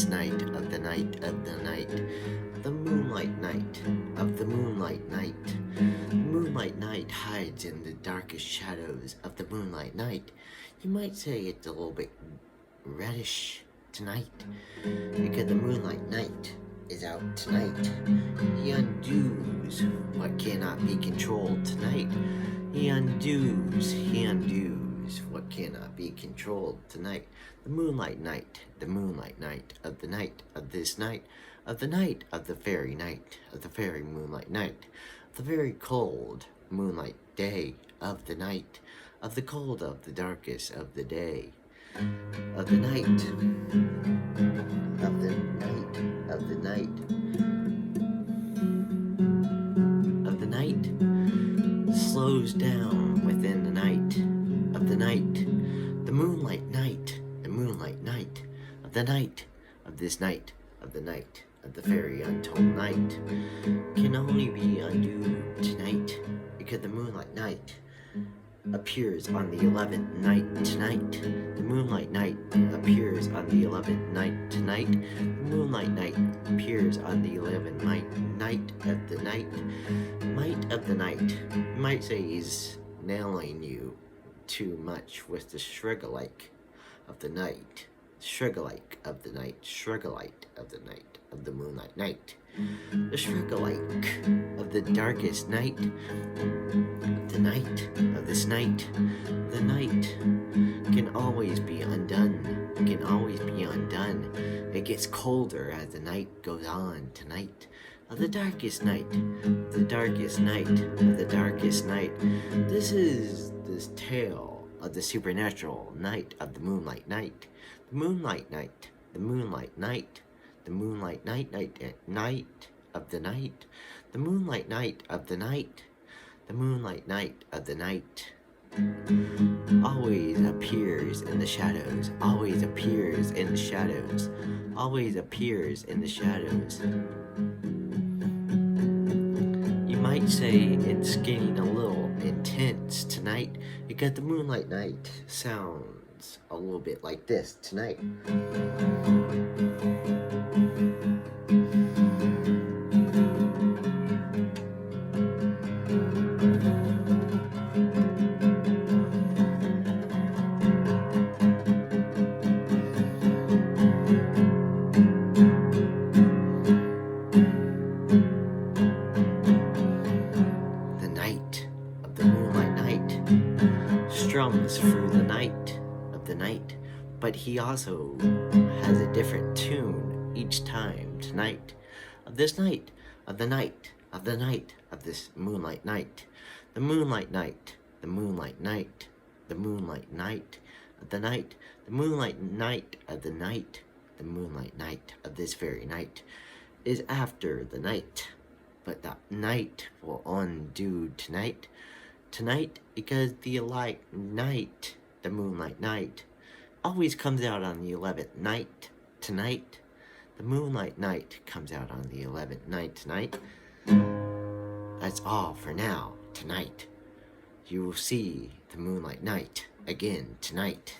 this night, of the night, of the night, the moonlight night, of the moonlight night. The moonlight night hides in the darkest shadows of the moonlight night. You might say it's a little bit reddish tonight, because the moonlight night is out tonight. He undoes what cannot be controlled tonight. He undoes what cannot be controlled tonight. The moonlight night of the night, of this night, of the night, of the fairy night, of the fairy moonlight night, the very cold moonlight day of the night, of the cold of the darkest of the day, of the night, of the night, of the night, of the night, slows down within the night, of the night, the moonlight night, the moonlight night, of the night, of this night, of the night, of the fairy untold night, can only be undone tonight, because the moonlight night appears on the 11th night tonight. The moonlight night appears on the 11th night tonight. The moonlight night appears on the 11th night of the night. Might of the night. You might say he's nailing you too much with the shrug-alike of the night. Shrug-alike of the night. Shrug-alike of the night. Of the moonlight night. The shrug-alike of the darkest night. The night of this night. The night can always be undone. Can always be undone. It gets colder as the night goes on tonight. Of the darkest night. The darkest night. Of the darkest night. This is this tale of the supernatural night of the moonlight night. The moonlight night. The moonlight night. The moonlight night of the night. The moonlight night of the night. The moonlight night of the night always appears in the shadows, always appears in the shadows, always appears in the shadows. You might say it's getting a little intense tonight, because the moonlight night sounds a little bit like this tonight. Strums through the night of the night, but he also has a different tune each time tonight. Of this night, of the night, of the night, of this moonlight night. The moonlight night, the moonlight night, the moonlight night of the night, the moonlight night of the night, the moonlight night of this very night is after the night, but that night will undo tonight. Tonight, because the light night, the moonlight night, always comes out on the 11th night tonight. The moonlight night comes out on the 11th night tonight. That's all for now, tonight. You will see the moonlight night again tonight.